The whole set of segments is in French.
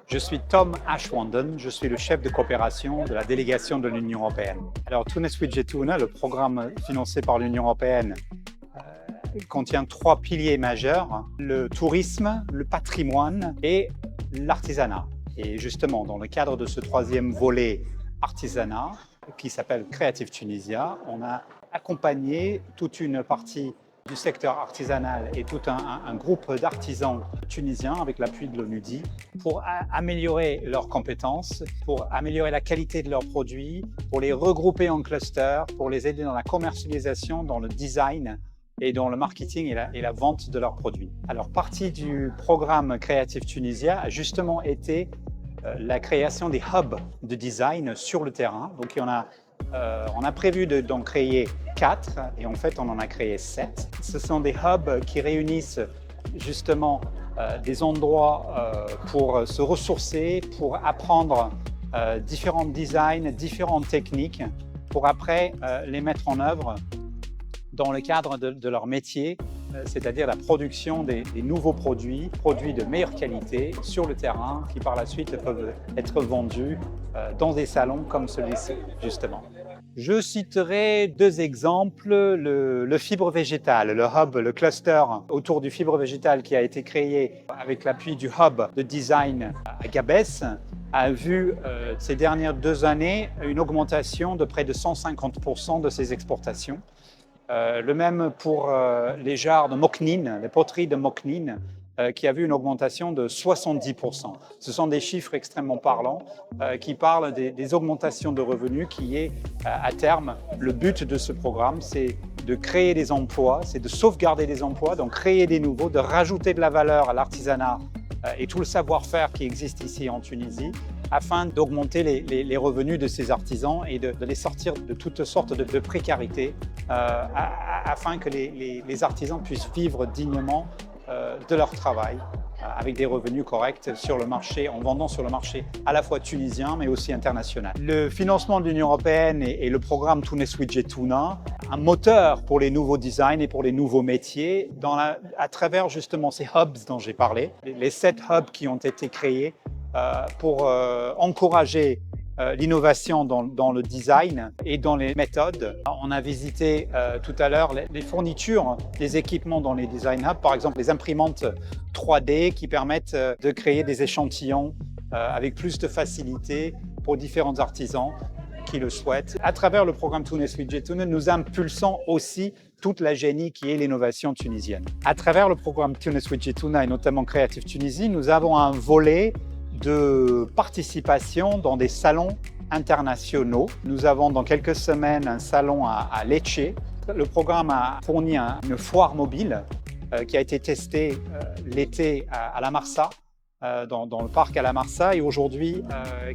Je suis Tom Ashwanden, je suis le chef de coopération de la délégation de l'Union européenne. Alors, Tunis Widget Tuna, le programme financé par l'Union européenne, contient 3 piliers majeurs, le tourisme, le patrimoine et l'artisanat. Et justement, dans le cadre de ce 3e volet artisanat, qui s'appelle Creative Tunisia, on a accompagné toute une partie du secteur artisanal et tout un groupe d'artisans tunisiens avec l'appui de l'ONUDI pour améliorer leurs compétences, pour améliorer la qualité de leurs produits, pour les regrouper en clusters, pour les aider dans la commercialisation, dans le design et dans le marketing et la vente de leurs produits. Alors, partie du programme Creative Tunisia a justement été la création des hubs de design sur le terrain. Donc, on a prévu d'en créer 4 et en fait, on en a créé 7. Ce sont des hubs qui réunissent justement des endroits pour se ressourcer, pour apprendre différents designs, différentes techniques, pour après les mettre en œuvre dans le cadre de leur métier, c'est-à-dire la production des nouveaux produits de meilleure qualité sur le terrain qui par la suite peuvent être vendus dans des salons comme celui-ci, justement. Je citerai 2 exemples, le fibre végétale, le hub, le cluster autour du fibre végétal qui a été créé avec l'appui du hub de design à Gabès, a vu ces dernières 2 années une augmentation de près de 150% de ses exportations. Le même pour les jarres de Moknine, les poteries de Moknine, qui a vu une augmentation de 70%. Ce sont des chiffres extrêmement parlants qui parlent des augmentations de revenus qui est à terme le but de ce programme, c'est de créer des emplois, c'est de sauvegarder des emplois, donc créer des nouveaux, de rajouter de la valeur à l'artisanat et tout le savoir-faire qui existe ici en Tunisie, afin d'augmenter les revenus de ces artisans et de les sortir de toutes sortes de précarité, afin que les artisans puissent vivre dignement de leur travail, avec des revenus corrects sur le marché, en vendant sur le marché à la fois tunisien mais aussi international. Le financement de l'Union européenne et le programme Tunis Widget Tuna, un moteur pour les nouveaux designs et pour les nouveaux métiers à travers justement ces hubs dont j'ai parlé, les 7 hubs qui ont été créés pour encourager l'innovation dans le design et dans les méthodes. On a visité tout à l'heure les fournitures, les équipements dans les design hubs, par exemple les imprimantes 3D qui permettent de créer des échantillons avec plus de facilité pour différents artisans qui le souhaitent. À travers le programme Tunis Widget Tuna, nous impulsons aussi toute la génie qui est l'innovation tunisienne. À travers le programme Tunis Widget Tuna et notamment Creative Tunisie, nous avons un volet de participation dans des salons internationaux. Nous avons dans quelques semaines un salon à Lecce. Le programme a fourni une foire mobile qui a été testée l'été à La Marsa, dans le parc à La Marsa, et aujourd'hui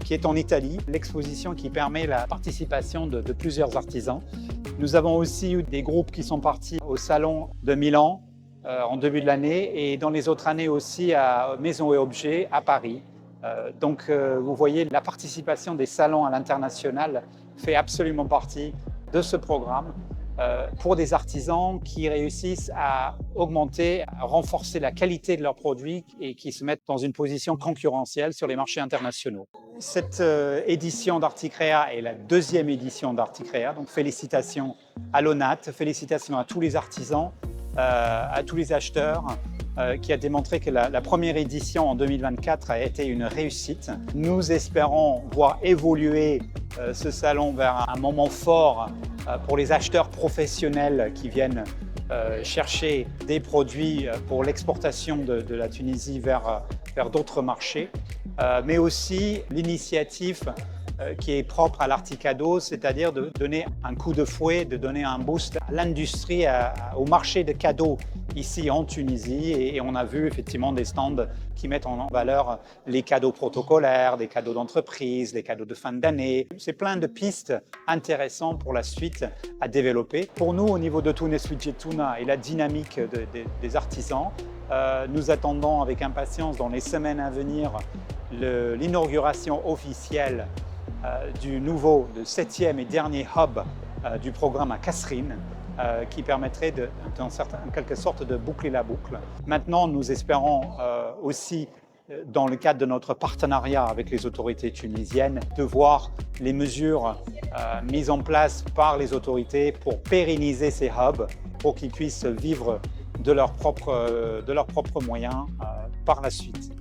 qui est en Italie. L'exposition qui permet la participation de plusieurs artisans. Nous avons aussi eu des groupes qui sont partis au salon de Milan en début de l'année et dans les autres années aussi à Maisons et Objets à Paris. Donc vous voyez, la participation des salons à l'international fait absolument partie de ce programme pour des artisans qui réussissent à augmenter, à renforcer la qualité de leurs produits et qui se mettent dans une position concurrentielle sur les marchés internationaux. Cette édition d'Articrea est la 2e édition d'Articrea, donc félicitations à l'ONAT, félicitations à tous les artisans, à tous les acheteurs, qui a démontré que la première édition en 2024 a été une réussite. Nous espérons voir évoluer ce salon vers un moment fort pour les acheteurs professionnels qui viennent chercher des produits pour l'exportation de la Tunisie vers d'autres marchés, mais aussi l'initiative qui est propre à l'Articado, c'est-à-dire de donner un coup de fouet, de donner un boost à l'industrie, au marché de cadeaux ici en Tunisie. Et on a vu effectivement des stands qui mettent en valeur les cadeaux protocolaires, des cadeaux d'entreprise, les cadeaux de fin d'année. C'est plein de pistes intéressantes pour la suite à développer. Pour nous, au niveau de Tunis Widget Tuna et la dynamique des artisans, nous attendons avec impatience dans les semaines à venir l'inauguration officielle du nouveau, le 7e et dernier hub du programme à Kasserine, qui permettrait en quelque sorte de boucler la boucle. Maintenant, nous espérons aussi dans le cadre de notre partenariat avec les autorités tunisiennes, de voir les mesures mises en place par les autorités pour pérenniser ces hubs, pour qu'ils puissent vivre de leurs propres moyens par la suite.